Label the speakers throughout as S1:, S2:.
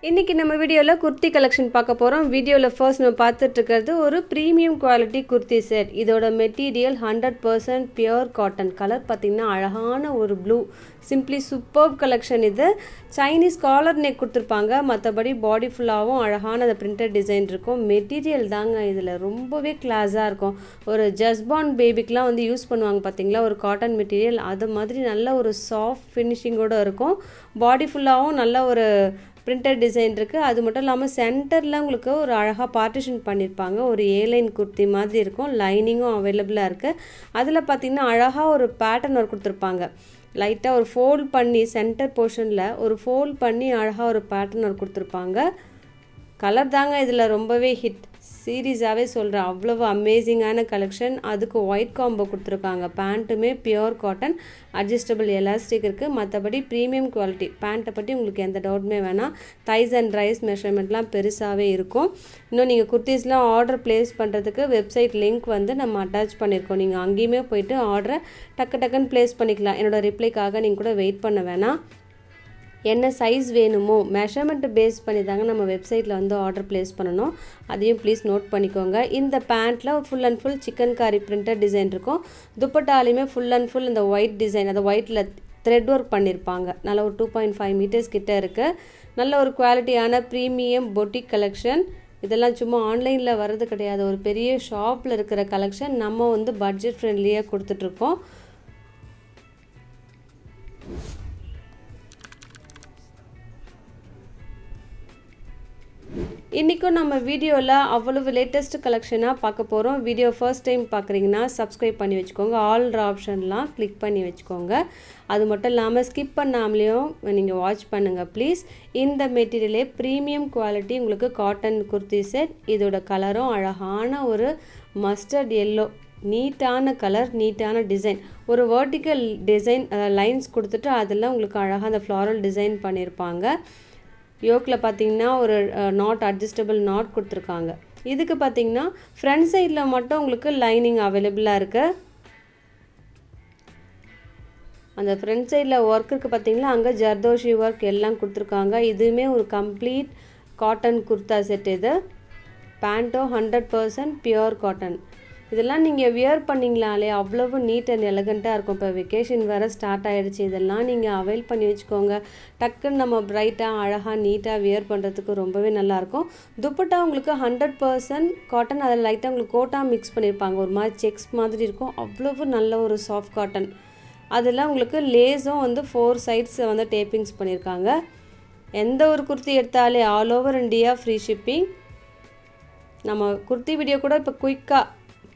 S1: இன்றைக்கி நம்ம வீடியோவில் குர்த்தி கலெக்ஷன் பார்க்க போகிறோம். வீடியோவில் ஃபர்ஸ்ட் நம்ம பார்த்துட்டு இருக்கிறது ஒரு ப்ரீமியம் குவாலிட்டி குர்த்தி செட். இதோட மெட்டீரியல் 100% பியூர் காட்டன். கலர் பார்த்திங்கன்னா அழகான ஒரு ப்ளூ, சிம்பிளி சூப்பர்ப் கலெக்ஷன். இது சைனீஸ் காலர் நெக் கொடுத்துருப்பாங்க. மற்றபடி பாடி ஃபுல்லாகவும் அழகான அந்த பிரிண்டட் டிசைன் இருக்கும். மெட்டீரியல் தாங்க இதில் ரொம்பவே கிளாஸாக இருக்கும். ஒரு ஜஸ்பான் பேபிக்கெலாம் வந்து யூஸ் பண்ணுவாங்க பார்த்திங்களா, ஒரு காட்டன் மெட்டீரியல். அது மாதிரி நல்ல ஒரு சாஃப்ட் ஃபினிஷிங்கோடு இருக்கும். பாடி ஃபுல்லாகவும் நல்ல ஒரு பிரிண்டட் டிசைன் இருக்குது. அது மட்டும் இல்லாமல் சென்டரில் உங்களுக்கு ஒரு அழகாக பார்ட்டிஷன் பண்ணியிருப்பாங்க. ஒரு ஏலைன் குர்த்தி மாதிரி இருக்கும். லைனிங்கும் அவைலபிளாக இருக்குது. அதில் பார்த்திங்கன்னா அழகாக ஒரு பேட்டர்ன் ஒர்க் கொடுத்துருப்பாங்க. லைட்டாக ஒரு ஃபோல்ட் பண்ணி சென்டர் போர்ஷனில் ஒரு ஃபோல்ட் பண்ணி அழகாக ஒரு பேட்டர்ன் ஒர்க் கொடுத்துருப்பாங்க. கலர் தாங்க இதில் ரொம்பவே ஹிட். சீரியஸாகவே சொல்கிறேன், அவ்வளவு அமேசிங்கான கலெக்ஷன். அதுக்கு ஒயிட் காம்போ கொடுத்துருக்காங்க. பேண்ட்டுமே பியூர் காட்டன், அட்ஜஸ்டபிள் எலாஸ்டிக் இருக்குது. மற்றபடி ப்ரீமியம் குவாலிட்டி. பேண்ட்டை பற்றி உங்களுக்கு எந்த டவுட்டுமே வேணாம். தைஸ் அண்ட் ரைஸ் மெஷர்மெண்ட்லாம் பெருசாகவே இருக்கும். இன்னும் நீங்கள் குர்த்திஸ்லாம் ஆர்டர் ப்ளேஸ் பண்ணுறதுக்கு வெப்சைட் லிங்க் வந்து நம்ம அட்டாச் பண்ணியிருக்கோம். நீங்கள் அங்கேயுமே போய்ட்டு ஆர்டரை டக்குன்னு ப்ளேஸ் பண்ணிக்கலாம். என்னோடய ரிப்ளைக்காக நீங்கள் கூட வெயிட் பண்ண வேணாம். என்ன சைஸ் வேணுமோ மெஷர்மெண்ட்டு பேஸ் பண்ணி தாங்க நம்ம வெப்சைட்டில் வந்து ஆர்டர் ப்ளேஸ் பண்ணணும். அதையும் ப்ளீஸ் நோட் பண்ணிக்கோங்க. இந்த பேண்ட்டில் ஃபுல் அண்ட் ஃபுல் சிக்கன் காரி பிரிண்டட் டிசைன் இருக்கும். துப்பட்டாலையுமே ஃபுல் அண்ட் ஃபுல் இந்த ஒயிட் டிசைன், அந்த ஒயிட்டில் த்ரெட் ஒர்க் பண்ணியிருப்பாங்க. நல்ல ஒரு 2.5 மீட்டர்ஸ் கிட்டே இருக்குது. நல்ல ஒரு குவாலிட்டியான ப்ரீமியம் பொட்டிக் கலெக்ஷன். இதெல்லாம் சும்மா ஆன்லைனில் வர்றது கிடையாது. ஒரு பெரிய ஷாப்பில் இருக்கிற கலெக்ஷன் நம்ம வந்து பட்ஜெட் ஃப்ரெண்ட்லியாக கொடுத்துட்ருக்கோம். இன்றைக்கும் நம்ம வீடியோவில் அவ்வளவு லேட்டஸ்ட் கலெக்ஷனாக பார்க்க போகிறோம். வீடியோ ஃபர்ஸ்ட் டைம் பார்க்குறீங்கன்னா சப்ஸ்கிரைப் பண்ணி வச்சுக்கோங்க. ஆல்ற ஆப்ஷன்லாம் கிளிக் பண்ணி வச்சுக்கோங்க. அது மட்டும் இல்லாமல் ஸ்கிப் பண்ணாமலேயும் நீங்கள் வாட்ச் பண்ணுங்கள் ப்ளீஸ். இந்த மெட்டீரியலே ப்ரீமியம் குவாலிட்டி உங்களுக்கு காட்டன் குர்த்தி செட். இதோட கலரும் அழகான ஒரு மஸ்டர்ட் எல்லோ, நீட்டான கலர், நீட்டான டிசைன். ஒரு வெர்டிக்கல் டிசைன் லைன்ஸ் கொடுத்துட்டு அதில் உங்களுக்கு அழகாக அந்த ஃப்ளாரல் டிசைன் பண்ணியிருப்பாங்க. யோக்கில் பார்த்தீங்கன்னா ஒரு நாட், அட்ஜஸ்டபிள் நாட் கொடுத்துருக்காங்க. இதுக்கு பார்த்தீங்கன்னா ஃப்ரண்ட் சைடில் மட்டும் உங்களுக்கு லைனிங் அவைலபிளாக இருக்குது. அந்த ஃப்ரண்ட் சைடில் ஒர்க் இருக்குது பார்த்தீங்களா, அங்கே ஜர்தோஷி ஒர்க் எல்லாம் கொடுத்துருக்காங்க. இதுவுமே ஒரு கம்ப்ளீட் காட்டன் குர்தா செட். இது பேண்ட்டும் 100% பியூர் காட்டன். இதெல்லாம் நீங்கள் வியர் பண்ணிங்களாலே அவ்வளவு நீட் அண்ட் எலகண்ட்டாக இருக்கும். இப்போ வெக்கேஷன் வேறு ஸ்டார்ட் ஆகிடுச்சு. இதெல்லாம் நீங்கள் அவைல் பண்ணி வச்சுக்கோங்க. டக்குன்னு நம்ம பிரைட்டாக அழகாக நீட்டாக வியர் பண்ணுறதுக்கு ரொம்பவே நல்லாயிருக்கும். துப்பட்டா உங்களுக்கு 100% காட்டன். அதில் லைட்டாக உங்களுக்கு கோட்டா மிக்ஸ் பண்ணியிருப்பாங்க. ஒரு மாதிரி செக்ஸ் மாதிரி இருக்கும். அவ்வளவு நல்ல ஒரு சாஃப்ட் காட்டன். அதில் உங்களுக்கு லேஸும் வந்து 4 சைட்ஸை வந்து டேப்பிங்ஸ் பண்ணியிருக்காங்க. எந்த ஒரு குர்த்தி எடுத்தாலே all over India free shipping. நம்ம குர்த்தி வீடியோ கூட இப்போ குயிக்காக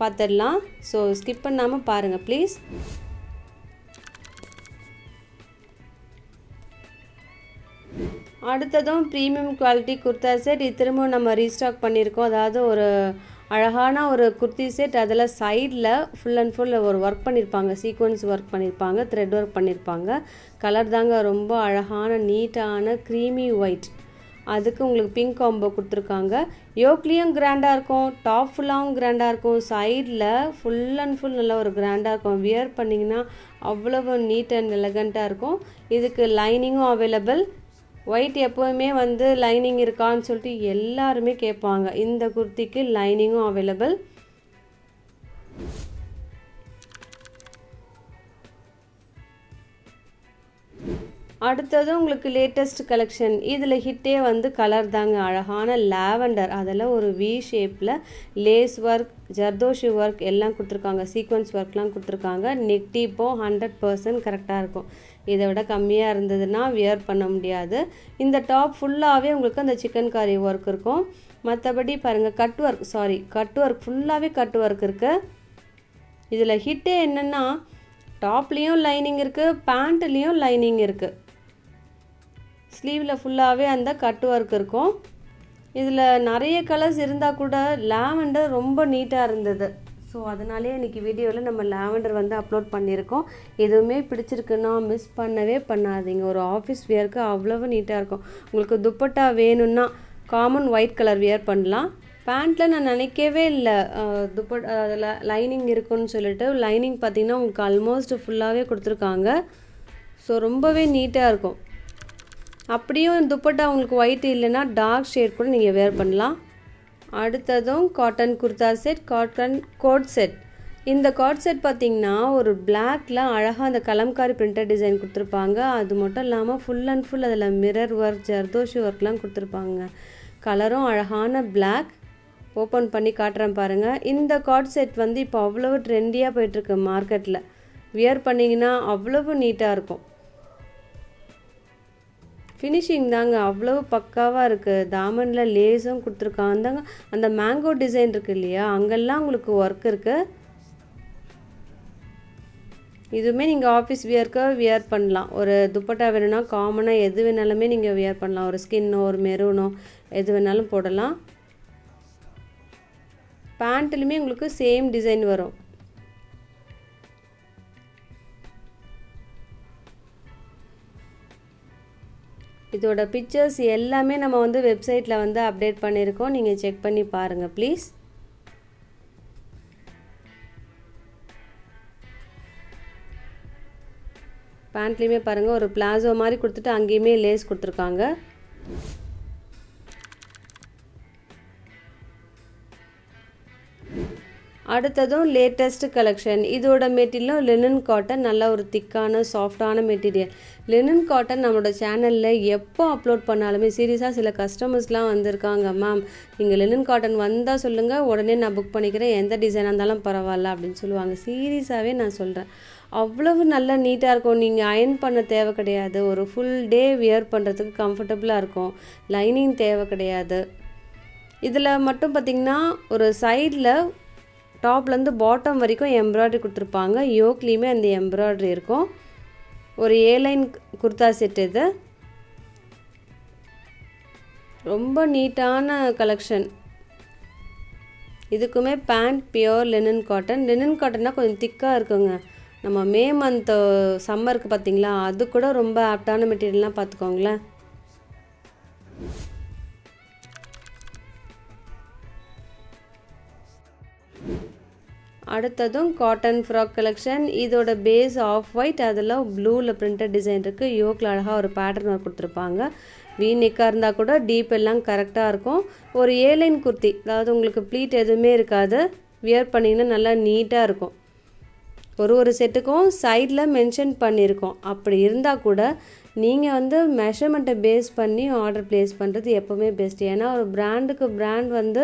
S1: பார்த்துடலாம். ஸோ ஸ்கிப் பண்ணாமல் பாருங்கள் ப்ளீஸ். அடுத்ததும் ப்ரீமியம் குவாலிட்டி குர்தா செட். இது திரும்ப நம்ம ரீஸ்டாக் பண்ணியிருக்கோம். அதாவது ஒரு அழகான ஒரு குர்த்தி செட். அதில் சைடில் ஃபுல் அண்ட் ஃபுல் ஒரு ஒர்க் பண்ணியிருப்பாங்க. சீக்வன்ஸ் ஒர்க் பண்ணியிருப்பாங்க, த்ரெட் ஒர்க் பண்ணியிருப்பாங்க. கலர் தாங்க ரொம்ப அழகான நீட்டான க்ரீமி ஒயிட். அதுக்கு உங்களுக்கு பிங்க் காம்போ கொடுத்துருக்காங்க. யோக்லேயும் கிராண்டாக இருக்கும், டாப் ஃபுல்லாகவும் கிராண்டாக இருக்கும். சைடில் ஃபுல் அண்ட் ஃபுல் நல்ல ஒரு கிராண்டாக இருக்கும். வியர் பண்ணிங்கன்னா அவ்வளவு நீட் அண்ட் எலகண்ட்டாக இருக்கும். இதுக்கு லைனிங்கும் அவைலபிள். ஒயிட் எப்போவுமே வந்து லைனிங் இருக்கான்னு சொல்லிட்டு எல்லாருமே கேட்பாங்க. இந்த குர்த்திக்கு லைனிங்கும் அவைலபிள். அடுத்தது உங்களுக்கு லேட்டஸ்ட் கலெக்ஷன். இதில் ஹிட்டே வந்து கலர் தாங்க. அழகான லாவெண்டர், அதில் ஒரு வி ஷேப்பில் லேஸ் ஒர்க், ஜர்தோஷி ஒர்க் எல்லாம் கொடுத்துருக்காங்க. சீக்வன்ஸ் ஒர்க்லாம் கொடுத்துருக்காங்க. நெக் டீப்பும் 100% கரெக்டாக இருக்கும். இதை விட கம்மியாக இருந்ததுன்னா வியர் பண்ண முடியாது. இந்த டாப் ஃபுல்லாகவே உங்களுக்கு அந்த சிக்கன் காரி ஒர்க் இருக்கும். மற்றபடி பாருங்கள் கட் ஒர்க் ஃபுல்லாகவே கட் ஒர்க் இருக்குது. இதில் ஹிட்டே என்னென்னா டாப்லேயும் லைனிங் இருக்குது, பேண்ட்லேயும் லைனிங் இருக்குது. ஸ்லீவில் ஃபுல்லாகவே அந்த கட் ஒர்க் இருக்கும். இதில் நிறைய கலர்ஸ் இருந்தால் கூட லாவெண்டர் ரொம்ப நீட்டாக இருந்தது. ஸோ அதனாலே இன்றைக்கி வீடியோவில் நம்ம லாவெண்டர் வந்து அப்லோட் பண்ணியிருக்கோம். எதுவுமே பிடிச்சிருக்குன்னா மிஸ் பண்ணவே பண்ணாதீங்க. ஒரு ஆஃபீஸ் வியருக்கு அவ்வளவு நீட்டாக இருக்கும். உங்களுக்கு துப்பட்டா வேணும்னா காமன் ஒயிட் கலர் வியர் பண்ணலாம். பேண்ட்டில் நான் நினைக்கவே இல்லை அதில் லைனிங் இருக்குன்னு சொல்லிட்டு. லைனிங் பார்த்திங்கன்னா உங்களுக்கு ஆல்மோஸ்ட் ஃபுல்லாகவே கொடுத்துருக்காங்க. ஸோ ரொம்பவே நீட்டாக இருக்கும். அப்படியும் துப்பட்டா உங்களுக்கு ஒயிட் இல்லைன்னா டார்க் ஷேட் கூட நீங்கள் வேர் பண்ணலாம். அடுத்ததும் cotton kurta set, cotton coat set. இந்த காட் செட் பார்த்திங்கன்னா ஒரு பிளாக்ல அழகாக அந்த கலம்காரி பிரிண்டட் டிசைன் கொடுத்துருப்பாங்க. அது மட்டும் இல்லாமல் ஃபுல் அண்ட் ஃபுல் அதில் மிரர் ஒர்க், ஜர்தோஷி ஒர்க்லாம் கொடுத்துருப்பாங்க. கலரும் அழகான பிளாக். ஓப்பன் பண்ணி காட்டுறேன் பாருங்கள். இந்த காட் செட் வந்து இப்போ அவ்வளவு ட்ரெண்டியாக போயிட்டுருக்கு மார்க்கெட்டில். வியர் பண்ணிங்கன்னா அவ்வளவு நீட்டாக இருக்கும். ஃபினிஷிங் தாங்க அவ்வளவு பக்காவாக இருக்குது. தாமனில் லேஸும் கொடுத்துருக்காங்க. அந்த மேங்கோ டிசைன் இருக்குது இல்லையா, அங்கெல்லாம் உங்களுக்கு ஒர்க் இருக்குது. இதுவுமே நீங்கள் ஆஃபீஸ் வியர்க்கு வியர் பண்ணலாம். ஒரு துப்பட்டா வேணும்னா காமனாக எது வேணாலுமே நீங்கள் வியர் பண்ணலாம். ஒரு ஸ்கின்னோ ஒரு மெரூனோ எது வேணாலும் போடலாம். பேண்ட்லையுமே உங்களுக்கு சேம் டிசைன் வரும். இதோட பிக்சர்ஸ் எல்லாமே நம்ம வந்து வெப்சைட்டில் வந்து அப்டேட் பண்ணியிருக்கோம். நீங்கள் செக் பண்ணி பாருங்கள் ப்ளீஸ். பேண்ட்லேயுமே பாருங்கள் ஒரு பிளாசோ மாதிரி கொடுத்துட்டு அங்கேயுமே லேஸ் கொடுத்துருக்காங்க. அடுத்ததும் லேட்டஸ்ட் கலெக்ஷன். இதோட மெட்டீரியலும் லினன் காட்டன், நல்ல ஒரு திக்கான சாஃப்டான மெட்டீரியல். லினன் காட்டன் நம்மளோட சேனலில் எப்போ அப்லோட் பண்ணாலுமே சீரியஸாக சில கஸ்டமர்ஸ்லாம் வந்திருக்காங்க, மேம் நீங்கள் லினன் காட்டன் வந்தால் சொல்லுங்கள், உடனே நான் புக் பண்ணிக்கிறேன், எந்த டிசைனாக இருந்தாலும் பரவாயில்ல அப்படின்னு சொல்லுவாங்க. சீரியஸாகவே நான் சொல்கிறேன், அவ்வளவு நல்லா நீட்டாக இருக்கும். நீங்கள் அயர்ன் பண்ண தேவை கிடையாது. ஒரு ஃபுல் டே வியர் பண்ணுறதுக்கு கம்ஃபர்டபுளாக இருக்கும். லைனிங் தேவை கிடையாது. இதில் மட்டும் பார்த்திங்கன்னா ஒரு சைடில் டாப்லேருந்து பாட்டம் வரைக்கும் எம்ப்ராய்டரி கொடுத்துருப்பாங்க. யோக்லேயுமே அந்த எம்ப்ராய்டரி இருக்கும். ஒரு ஏலைன் குர்தா செட். இது ரொம்ப நீட்டான கலெக்ஷன். இதுக்குமே pant pure linen cotton. Linen காட்டன்னா கொஞ்சம் திக்காக இருக்குங்க. நம்ம மே மந்த் சம்மருக்கு பார்த்திங்களா, அது கூட ரொம்ப ஆப்டான மெட்டீரியல்லாம் பார்த்துக்கோங்களேன். அடுத்ததும் காட்டன் ஃப்ராக் கலெக்ஷன். இதோட பேஸ் ஆஃப் ஒயிட், அதில் ப்ளூவில் பிரிண்டட் டிசைன் இருக்குது. யோக்கில் அழகாக ஒரு பேட்டர்ன் ஒர்க் கொடுத்துருப்பாங்க. வீ நெக்காக இருந்தால் கூட டீப் எல்லாம் கரெக்டாக இருக்கும். ஒரு ஏலைன் குர்த்தி, அதாவது உங்களுக்கு ப்ளீட் எதுவுமே இருக்காது. வியர் பண்ணிங்கன்னா நல்லா நீட்டாக இருக்கும். ஒரு செட்டுக்கும் சைடில் மென்ஷன் பண்ணியிருக்கோம். அப்படி இருந்தால் கூட நீங்கள் வந்து மெஷர்மெண்ட்டை பேஸ் பண்ணி ஆர்டர் ப்ளேஸ் பண்ணுறது எப்போவுமே பெஸ்ட். ஏன்னா ஒரு பிராண்டுக்கு பிராண்ட் வந்து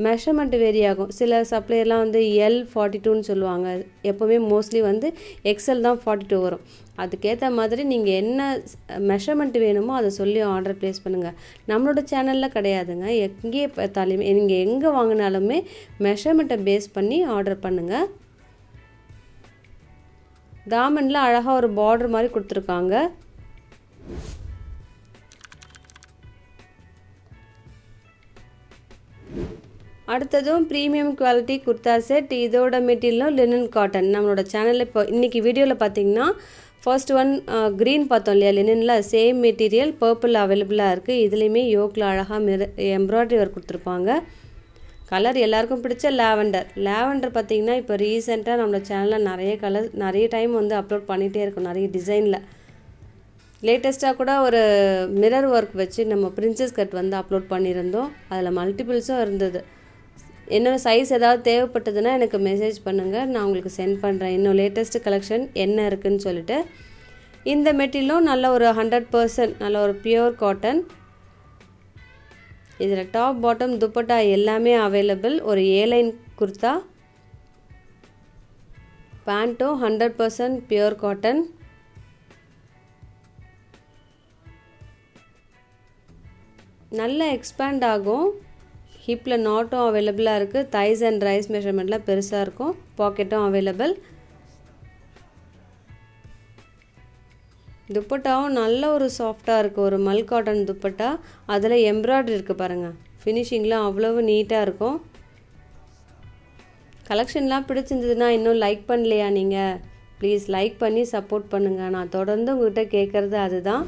S1: மெஷர்மெண்ட் வேரி ஆகும். சில சப்ளையர்லாம் வந்து L42ன்னு சொல்லுவாங்க. எப்போவுமே மோஸ்ட்லி வந்து XL தான் 42 வரும். அதுக்கேற்ற மாதிரி நீங்கள் என்ன மெஷர்மெண்ட் வேணுமோ அதை சொல்லி ஆர்டர் ப்ளேஸ் பண்ணுங்கள். நம்மளோட சேனலில் கிடையாதுங்க. எங்கேயே பார்த்தாலுமே நீங்கள் எங்கே வாங்கினாலுமே மெஷர்மெண்ட்டை பேஸ் பண்ணி ஆர்டர் பண்ணுங்கள். தாமனில் அழகாக ஒரு பார்டர் மாதிரி கொடுத்துருக்காங்க. அடுத்ததும் ப்ரீமியம் குவாலிட்டி குர்தா செட். இதோட மெட்டீரியலும் லினன் காட்டன். நம்மளோட சேனலில் இப்போ இன்றைக்கி வீடியோவில் பார்த்தீங்கன்னா ஃபர்ஸ்ட் ஒன் க்ரீன் பார்த்தோம் இல்லையா, லினனில் சேம் மெட்டீரியல் பர்பிள் அவைலபிளாக இருக்குது. இதுலேயுமே யோக்கில் அழகாக எம்ப்ராய்டரி ஒர்க் கொடுத்துருப்பாங்க. கலர் எல்லாருக்கும் பிடிச்ச லாவெண்டர் பார்த்திங்கன்னா இப்போ ரீசெண்டாக நம்மளோட சேனலில் நிறைய டைம் வந்து அப்லோட் பண்ணிகிட்டே இருக்கும். நிறைய டிசைனில் லேட்டஸ்ட்டாக கூட ஒரு மிரர் ஒர்க் வச்சு நம்ம பிரின்சஸ் கட் வந்து அப்லோட் பண்ணியிருந்தோம். அதில் மல்டிபிள்ஸும் இருந்தது. என்னோடய சைஸ் ஏதாவது தேவைப்பட்டதுன்னா எனக்கு மெசேஜ் பண்ணுங்கள், நான் உங்களுக்கு சென்ட் பண்ணுறேன் இன்னும் லேட்டஸ்ட்டு கலெக்ஷன் என்ன இருக்குதுன்னு சொல்லிட்டு. இந்த மெட்டீரியலும் நல்ல ஒரு 100% நல்ல ஒரு பியூர் காட்டன். இதில் டாப் பாட்டம் துப்பட்டா எல்லாமே அவைலபிள். ஒரு ஏலைன் குர்தா. பேண்ட்டும் 100% pure cotton. நல்ல எக்ஸ்பேண்ட் ஆகும். ஹிப்பில் நாட்டும் அவைலபிளாக இருக்குது. தைஸ் அண்ட் ரைஸ் மெஷர்மெண்ட்லாம் பெருசாக இருக்கும். பாக்கெட்டும் அவைலபிள். துப்பட்டாவும் நல்ல ஒரு சாஃப்டாக இருக்குது. ஒரு மல் காட்டன் துப்பட்டா. அதில் எம்ப்ராய்டரி இருக்குது பாருங்கள். ஃபினிஷிங்லாம் அவ்வளவு நீட்டாக இருக்கும். கலெக்ஷன்லாம் பிடிச்சிருந்ததுன்னா இன்னும் லைக் பண்ணலையா நீங்கள்? ப்ளீஸ் லைக் பண்ணி சப்போர்ட் பண்ணுங்கள். நான் தொடர்ந்து உங்கள்கிட்ட கேட்குறது அதுதான்.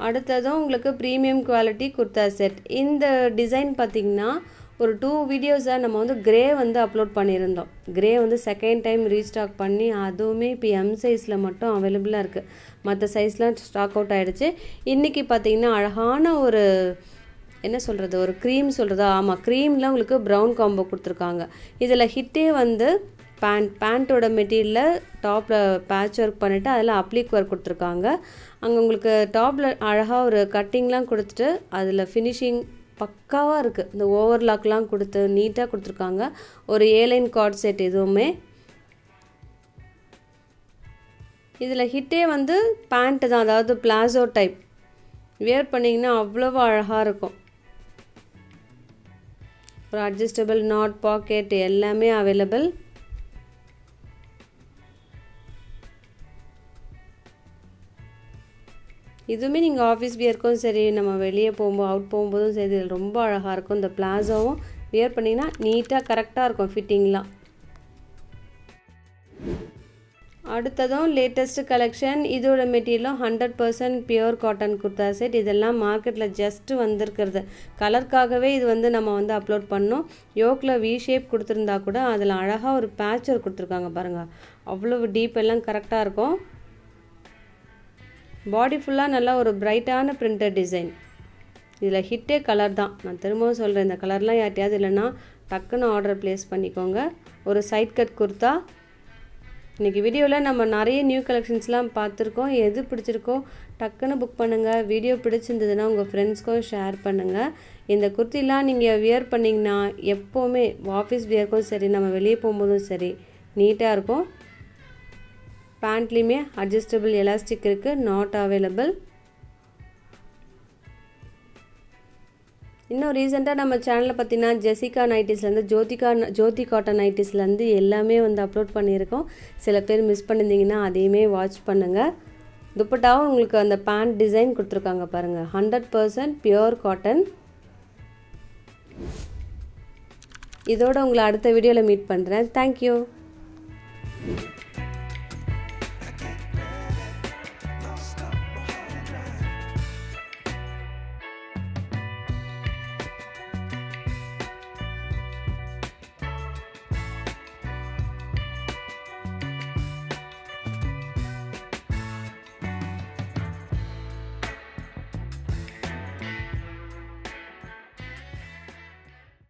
S1: அடுத்ததும் உங்களுக்கு ப்ரீமியம் குவாலிட்டி குர்தா செட். இந்த டிசைன் பார்த்திங்கன்னா ஒரு 2 வீடியோஸை நம்ம வந்து கிரே வந்து அப்லோட் பண்ணியிருந்தோம். கிரே வந்து செகண்ட் டைம் ரீஸ்டாக் பண்ணி அதுவுமே இப்போ எம் சைஸில் மட்டும் அவைலபிளாக இருக்குது. மற்ற சைஸ்லாம் ஸ்டாக் அவுட் ஆகிடுச்சு. இன்றைக்கி பார்த்திங்கன்னா அழகான ஒரு என்ன சொல்கிறது, ஒரு க்ரீம் சொல்கிறதா, ஆமாம் க்ரீமில் உங்களுக்கு ப்ரௌன் காம்போ கொடுத்துருக்காங்க. இதில் ஹிட்டே வந்து பேண்ட்டோட மெட்டீரியலில் டாப்பில் பேட்ச் ஒர்க் பண்ணிவிட்டு அதில் அப்ளிக் ஒர்க் கொடுத்துருக்காங்க. அங்கே உங்களுக்கு டாப்பில் அழகாக ஒரு கட்டிங்லாம் கொடுத்துட்டு அதில் ஃபினிஷிங் பக்காவாக இருக்குது. இந்த ஓவர்லாக்லாம் கொடுத்து நீட்டாக கொடுத்துருக்காங்க. ஒரு ஏலைன் கார்ட் செட் எதுவுமே. இதில் ஹிட்டே வந்து பேண்ட்டு தான், அதாவது பிளாசோ டைப். வியர் பண்ணிங்கன்னா அவ்வளோ அழகாக இருக்கும். ஒரு அட்ஜஸ்டபிள் நாட் பாக்கெட் எல்லாமே அவைலபிள். இதுவுமே நீங்கள் ஆஃபீஸ் வியர்க்கும் சரி, நம்ம வெளியே அவுட் போகும்போதும் சரி, இது ரொம்ப அழகாக இருக்கும். இந்த பிளாசோவும் வியர் பண்ணிங்கன்னா நீட்டாக கரெக்டாக இருக்கும் ஃபிட்டிங்லாம். அடுத்ததும் லேட்டஸ்ட் கலெக்ஷன். இதோட மெட்டீரியலும் 100% பியூர் காட்டன் குர்தா செட். இதெல்லாம் மார்க்கெட்டில் ஜஸ்ட்டு வந்திருக்கிறது. கலருக்காகவே இது வந்து நம்ம வந்து அப்லோட் பண்ணோம். யோக்கில் வி ஷேப் கொடுத்துருந்தா கூட அதில் அழகாக ஒரு பேட்ச் ஒர்க் கொடுத்துருக்காங்க பாருங்கள். அவ்வளோ டீப் எல்லாம் கரெக்டாக இருக்கும். பாடி ஃபுல்லாக நல்லா ஒரு பிரைட்டான பிரிண்டட் டிசைன். இதில் ஹிட்டே கலர் தான். நான் திரும்பவும் சொல்கிறேன், இந்த கலர்லாம் யார்ட்டையாவது இல்லைன்னா டக்குன்னு ஆர்டர் ப்ளேஸ் பண்ணிக்கோங்க. ஒரு சைட் கட் குர்த்தா. இன்றைக்கி வீடியோவில் நம்ம நிறைய நியூ கலெக்ஷன்ஸ்லாம் பார்த்துருக்கோம். எது பிடிச்சிருக்கோ டக்குன்னு புக் பண்ணுங்கள். வீடியோ பிடிச்சிருந்ததுன்னா உங்கள் ஃப்ரெண்ட்ஸ்க்கும் ஷேர் பண்ணுங்கள். இந்த குர்த்திலாம் நீங்கள் வியர் பண்ணிங்கன்னா எப்போவுமே ஆஃபீஸ் வியர்க்கும் சரி, நம்ம வெளியே போகும்போதும் சரி நீட்டாக இருக்கும். பேண்ட்லேயுமே அட்ஜஸ்டபிள் எலாஸ்டிக் இருக்குது, நாட் அவைலபிள். இன்னும் ரீசெண்டாக நம்ம சேனலில் பார்த்தீங்கன்னா ஜெசிகா நைட்டிஸ்லேருந்து ஜோதி காட்டன் நைட்டிஸ்லேருந்து எல்லாமே வந்து அப்லோட் பண்ணியிருக்கோம். சில பேர் மிஸ் பண்ணியிருந்தீங்கன்னா அதையுமே வாட்ச் பண்ணுங்கள். துப்பட்டாவும் உங்களுக்கு அந்த பேண்ட் டிசைன் கொடுத்துருக்காங்க பாருங்கள். 100% பியூர் காட்டன். இதோட உங்களை அடுத்த வீடியோவில் மீட் பண்ணுறேன். தேங்க்யூ.